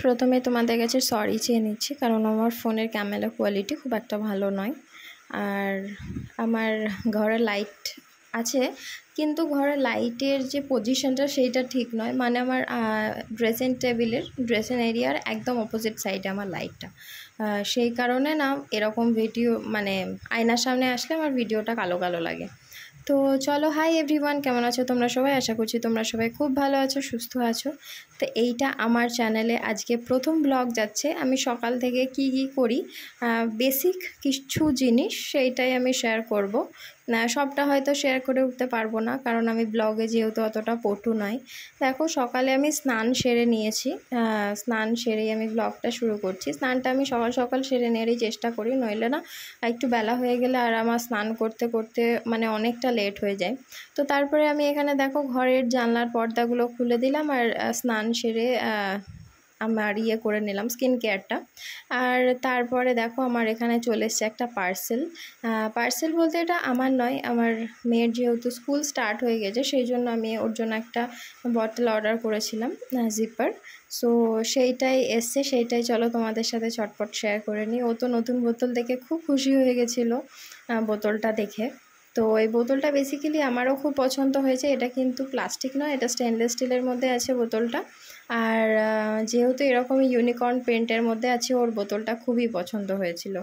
প্রথমে তোমাদের কাছে সরি চেয়ে নিচ্ছি, কারণ আমার ফোনের ক্যামেরা কোয়ালিটি খুব একটা ভালো নয়। আর আমার ঘরে লাইট আছে, কিন্তু ঘরে লাইটের যে পজিশনটা সেইটা ঠিক নয়। মানে আমার ড্রেসিং এরিয়ার একদম অপোজিট সাইডে আমার লাইটটা, সেই কারণে না এরকম ভিডিও মানে আয়নার সামনে আসলে আমার ভিডিওটা কালো কালো লাগে। তো চলো, হাই এভরিওয়ান, কেমন আছো তোমরা সবাই? আশা করছি তোমরা সবাই খুব ভালো আছো, সুস্থ আছো। তো এইটা আমার চ্যানেলে আজকে প্রথম ব্লগ যাচ্ছে। আমি সকাল থেকে কি করি, বেসিক কিছু জিনিস সেইটাই আমি শেয়ার করব। সবটা হয়তো শেয়ার করে উঠতে পারবো না, কারণ আমি ব্লগে যেহেতু অতটা পটু নয়। দেখো, সকালে আমি স্নান সেরে নিয়েছি, স্নান সেরেই আমি ব্লগটা শুরু করছি। স্নানটা আমি সকাল সকাল সেরে নেওয়ারই চেষ্টা করি, নইলে না একটু বেলা হয়ে গেলে আর আমার স্নান করতে করতে মানে অনেকটা লেট হয়ে যায়। তো তারপরে আমি এখানে দেখো ঘরের জানলার পর্দাগুলো খুলে দিলাম, আর স্নান সেরে আমার করে নিলাম স্কিন কেয়ারটা। আর তারপরে দেখো আমার এখানে চলে এসছে একটা পার্সেল বলতে এটা আমার নয়, আমার মেয়ের যেহেতু স্কুল স্টার্ট হয়ে গেছে সেই জন্য আমি ওর জন্য একটা বটল অর্ডার করেছিলাম, জিপার। সো সেইটাই এসছে, সেইটাই চলো তোমাদের সাথে চটপট শেয়ার করে নিই। ও তো নতুন বোতল দেখে খুব খুশি হয়ে গেছিলো বোতলটা দেখে। তো এই বোতলটা বেসিক্যালি আমারও খুব পছন্দ হয়েছে। এটা কিন্তু প্লাস্টিক নয়, এটা স্টেনলেস স্টিলের মধ্যে আছে বোতলটা। আর যেহেতু এরকমই ইউনিকর্ন প্রিন্টের মধ্যে আছে, ওর বোতলটা খুবই পছন্দ হয়েছিল।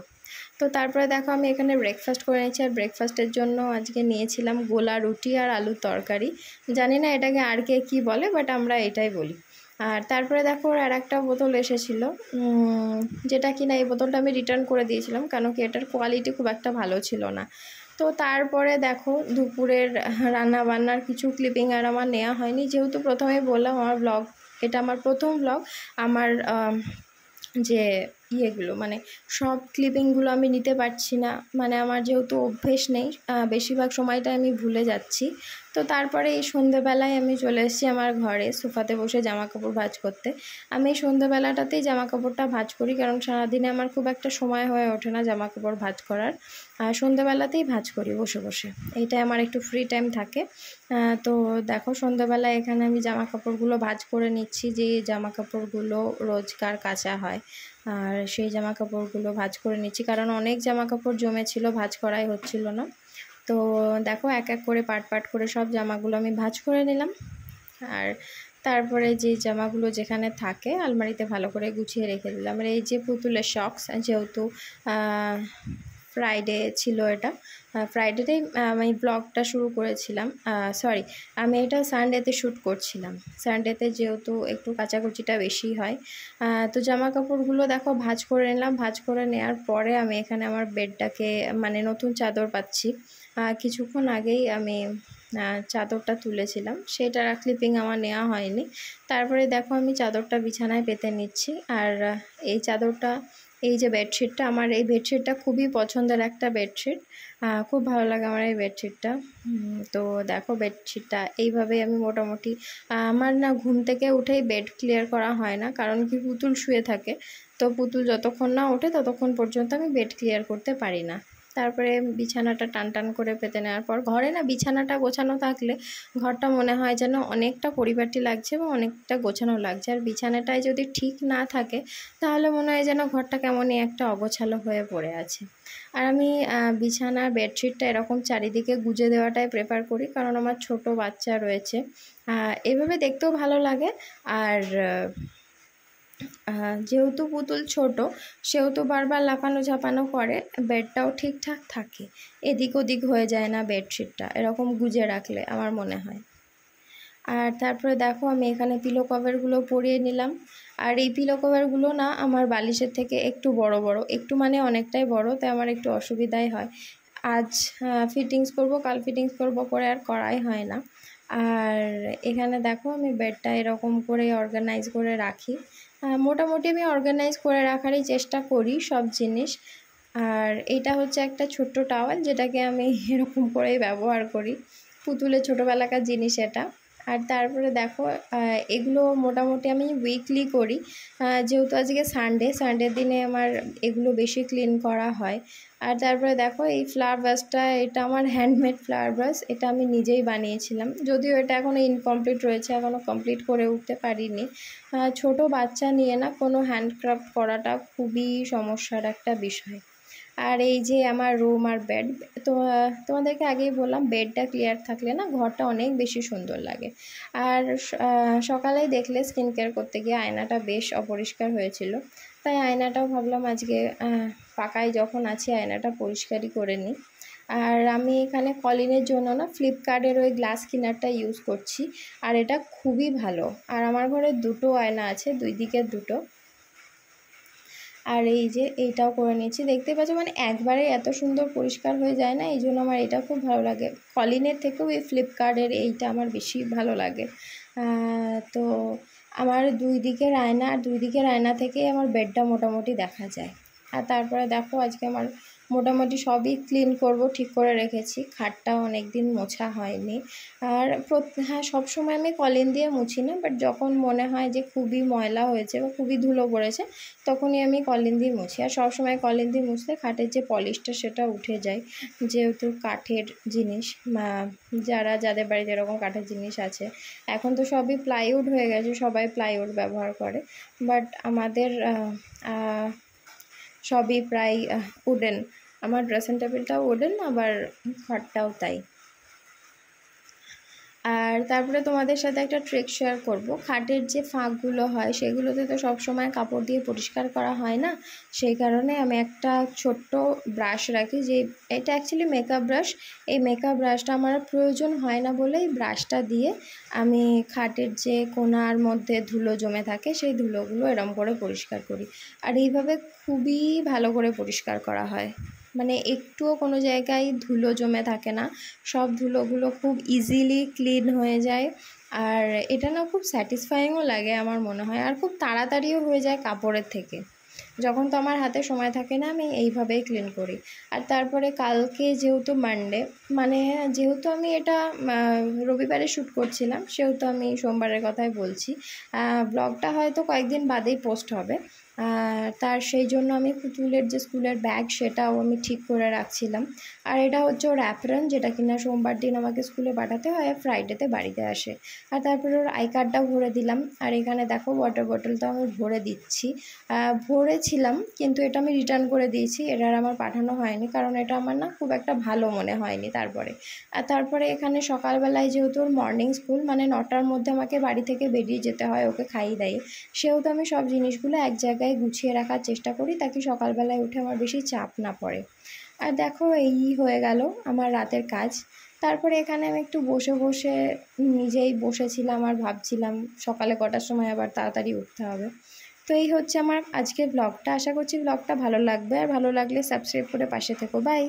তো তারপরে দেখো আমি এখানে ব্রেকফাস্ট করে নিয়েছি, আর ব্রেকফাস্টের জন্য আজকে নিয়েছিলাম গোলা রুটি আর আলুর তরকারি। জানি না এটাকে আর কে কী বলে, বাট আমরা এটাই বলি। আর তারপরে দেখো ওর আর একটা বোতল এসেছিলো, যেটা কিনা এই বোতলটা আমি রিটার্ন করে দিয়েছিলাম, কারণ কি এটার কোয়ালিটি খুব একটা ভালো ছিল না। তো তারপরে দেখো দুপুরের রান্না বান্নার কিছু ক্লিপিং আর আমার নেওয়া হয়নি, যেহেতু প্রথমেই বললাম এটা আমার প্রথম ব্লগ। আমার যে ইয়েগুলো মানে সব ক্লিপিংগুলো আমি নিতে পারছি না, মানে আমার যেহেতু অভ্যেস নেই, বেশিরভাগ সময়টা আমি ভুলে যাচ্ছি। তো তারপরে এই সন্ধ্যেবেলায় আমি চলে এসেছি আমার ঘরে সোফাতে বসে জামা কাপড় ভাঁজ করতে। আমি এই সন্ধ্যেবেলাটাতেই জামা কাপড়টা ভাঁজ করি, কারণ সারাদিনে আমার খুব একটা সময় হয়ে ওঠে না জামা কাপড় ভাঁজ করার। সন্ধ্যেবেলাতেই ভাঁজ করি বসে বসে, এইটাই আমার একটু ফ্রি টাইম থাকে। তো দেখো সন্ধ্যেবেলায় এখানে আমি জামা কাপড়গুলো ভাঁজ করে নিচ্ছি, যে জামা কাপড়গুলো রোজকার কাচা হয়, আর সেই জামা কাপড়গুলো ভাঁজ করে নিচ্ছি, কারণ অনেক জামা কাপড় জমেছিল, ভাঁজ করাই হচ্ছিল না। তো দেখো এক এক করে পাট করে সব জামাগুলো আমি ভাঁজ করে নিলাম। আর তারপরে যে জামাগুলো যেখানে থাকে আলমারিতে ভালো করে গুছিয়ে রেখে দিলাম। আর এই যে পুতুলের শক্স, যেহেতু ফ্রাইডে ছিল, এটা ফ্রাইডেতেই আমি ব্লগটা শুরু করেছিলাম। সরি, আমি এটা সানডেতে শ্যুট করছিলাম। সানডেতে যেহেতু একটু কাচাকুচিটা বেশি হয়। তো জামা কাপড়গুলো দেখো ভাঁজ করে নিলাম। ভাঁজ করে নেওয়ার পরে আমি এখানে আমার বেডটাকে মানে নতুন চাদর পাচ্ছি। কিছুক্ষণ আগেই আমি চাদরটা তুলেছিলাম, সেটার ক্লিপিং আমার নেওয়া হয়নি। তারপরে দেখো আমি চাদরটা বিছানায় পেতে নিচ্ছি। আর এই চাদরটা, এই যে বেডশিটটা, আমার এই বেডশিটটা খুবই পছন্দের একটা বেডশিট, খুব ভালো লাগে আমার এই বেডশিটটা। তো দেখো বেডশিটটা এইভাবেই আমি মোটামুটি, আমার না ঘুম থেকে উঠেই বেড ক্লিয়ার করা হয় না, কারণ কি পুতুল শুয়ে থাকে। তো পুতুল যতক্ষণ না ওঠে ততক্ষণ পর্যন্ত আমি বেড ক্লিয়ার করতে পারি না। তারপরে বিছানাটা টান করে পেতে নেওয়ার পর, ঘরে না বিছানাটা গোছানো থাকলে ঘরটা মনে হয় যেন অনেকটা পরিপাটি লাগছে এবং অনেকটা গোছানো লাগছে। আর বিছানাটায় যদি ঠিক না থাকে তাহলে মনে হয় যেন ঘরটা কেমনই একটা অগোছালো হয়ে পড়ে আছে। আর আমি বিছানার বেডশিটটা এরকম চারিদিকে গুজে দেওয়াটাই প্রেফার করি, কারণ আমার ছোট বাচ্চা রয়েছে, এভাবে দেখতেও ভালো লাগে। আর যেহেতু পুতুল ছোট, সেহেতু বারবার লাফানো ঝাপানো করে, বেডটাও ঠিকঠাক থাকে, এদিক ওদিক হয়ে যায় না বেডশিটটা এরকম গুজে রাখলে, আমার মনে হয়। আর তারপরে দেখো আমি এখানে পিলো কভারগুলো পরিয়ে নিলাম। আর এই পিলো কভারগুলো না আমার বালিশের থেকে একটু বড়, একটু মানে অনেকটাই বড়, তাই আমার একটু অসুবিধাই হয়। আজ ফিটিংস করব, কাল ফিটিংস করব করে আর করাই হয় না। আর এখানে দেখো আমি বেডটা এরকম করে অর্গানাইজ করে রাখি। মোটামুটি আমি অর্গানাইজ করে রাখারই চেষ্টা করি সব জিনিস। আর এটা হচ্ছে একটা ছোট্ট টাওয়াল, যেটাকে আমি এরকম করেই ব্যবহার করি, পুতুলের ছোটোবেলাকার জিনিস এটা। আর তারপরে দেখো এগুলো মোটামুটি আমি উইকলি করি, যেহেতু আজকে সানডের দিনে আমার এগুলো বেশি ক্লিন করা হয়। আর তারপরে দেখো এই ফ্লাওয়ার ব্রাশটা, এটা আমার হ্যান্ডমেড ফ্লাওয়ার ব্রাশ, এটা আমি নিজেই বানিয়েছিলাম, যদিও এটা এখনও ইনকমপ্লিট রয়েছে, এখনও কমপ্লিট করে উঠতে পারিনি। ছোট বাচ্চা নিয়ে না কোনো হ্যান্ডক্রাফট করাটা খুবই সমস্যার একটা বিষয়। আর এই যে আমার রুম আর বেড, তো তোমাদেরকে আগেই বললাম বেডটা ক্লিয়ার থাকলে না ঘরটা অনেক বেশি সুন্দর লাগে। আর সকালে দেখলে স্কিন কেয়ার করতে গিয়ে আয়নাটা বেশ অপরিষ্কার হয়েছিল, তাই আয়নাটাও ভাবলাম আজকে পাকায় যখন আছি আয়নাটা পরিষ্কারই করে নিই। আর আমি এখানে কলিনের জন্য না ফ্লিপকার্টের ওই গ্লাস ক্লিনারটা ইউজ করছি, আর এটা খুবই ভালো। আর আমার ঘরে দুটো আয়না আছে, দুই দিকের দুটো। আর এই যে এইটাও করে নিয়েছি, দেখতে পাচ্ছ মানে একবারে এত সুন্দর পরিষ্কার হয়ে যায় না, এই জন্য আমার এটা খুব ভালো লাগে। কলিনের থেকেও এই ফ্লিপকার্টের এইটা আমার বেশি ভালো লাগে। তো আমার দুই দিকের আয়না, আর দুই দিকের আয়না থেকেই আমার বেডটা মোটামুটি দেখা যায়। আর তারপরে দেখো আজকে আমার মোটামুটি সবই ক্লিন করব ঠিক করে রেখেছি, খাটটাও অনেক দিন মোছা হয়নি। আর হ্যাঁ, সবসময় আমি কলিন দিয়ে মুছি না, বাট যখন মনে হয় যে খুবই ময়লা হয়েছে বা খুবই ধুলো পড়েছে তখনই আমি কলিন দিয়ে মুছি। আর সবসময় কলিন দিয়ে মুছলে খাটের যে পলিশটা সেটা উঠে যায়, যেহেতু কাঠের জিনিস, যাদের বাড়িতে এরকম কাঠের জিনিস আছে। এখন তো সবই প্লাইউড হয়ে গেছে, সবাই প্লাইউড ব্যবহার করে, বাট আমাদের সবই প্রায় উডেন। আমার ড্রেসিং টেবিলটাও উডেন, আবার ঘরটাও তাই। আর তারপরে তোমাদের সাথে একটা ট্রিক শেয়ার করব। খাটের যে ফাঁকগুলো হয় সেগুলোতে তো সবসময় কাপড় দিয়ে পরিষ্কার করা হয় না, সেই কারণে আমি একটা ছোট্ট ব্রাশ রাখি, যে এটা অ্যাকচুয়ালি মেকআপ ব্রাশ। এই মেকআপ ব্রাশটা আমার প্রয়োজন হয় না বলেই ব্রাশটা দিয়ে আমি খাটের যে কোণার মধ্যে ধুলো জমে থাকে সেই ধুলোগুলো এরম করে পরিষ্কার করি। আর এইভাবে খুবই ভালো করে পরিষ্কার করা হয়, মানে একটুও কোনো জায়গায় ধুলো জমে থাকে না, সব ধুলোগুলো খুব ইজিলি ক্লিন হয়ে যায়। আর এটা না খুব স্যাটিসফাইংও লাগে আমার মনে হয়, আর খুব তাড়াতাড়িও হয়ে যায় কাপড়ের থেকে। যখন তো আমার হাতে সময় থাকে না আমি এইভাবেই ক্লিন করি। আর তারপরে কালকে যেহেতু মানডে, মানে যেহেতু আমি এটা রবিবারে শ্যুট করছিলাম, সেহেতু আমি সোমবারের কথাই বলছি। ব্লগটা হয়তো কয়েকদিন বাদেই পোস্ট হবে। তার সেই জন্য আমি পুতুলের যে স্কুলের ব্যাগ সেটাও আমি ঠিক করে রাখছিলাম। আর এটা হচ্ছে ওর অ্যাপ্রন, যেটা কিনা সোমবার দিন আমাকে স্কুলে পাঠাতে হয়, ফ্রাইডেতে বাড়িতে আসে। আর তারপরে ওর আই কার্ডটাও ভরে দিলাম। আর এখানে দেখো ওয়াটার বটলটাও আমি ভরে দিচ্ছি, ভরেছিলাম কিন্তু এটা আমি রিটার্ন করে দিয়েছি, এটা আর আমার পাঠানো হয়নি, কারণ এটা আমার না খুব একটা ভালো মনে হয়নি। তারপরে এখানে সকালবেলায় যেহেতু ওর মর্নিং স্কুল, মানে 9টার মধ্যে আমাকে বাড়ি থেকে বেরিয়ে যেতে হয় ওকে খাইয়ে দেয়, সেহেতু আমি সব জিনিসগুলো এক জায়গায় গুছিয়ে রাখার চেষ্টা করি, তাকে সকালবেলায় উঠে আমার বেশি চাপ না পড়ে। আর দেখো এই হয়ে গেল আমার রাতের কাজ। তারপরে এখানে আমি একটু বসে নিজেই বসেছিলাম আর ভাবছিলাম সকালে কটার সময় আবার তাড়াতাড়ি উঠতে হবে। তো এই হচ্ছে আমার আজকের ব্লগটা। আশা করছি ব্লগটা ভালো লাগবে, আর ভালো লাগলে সাবস্ক্রাইব করে পাশে থেকো। বাই।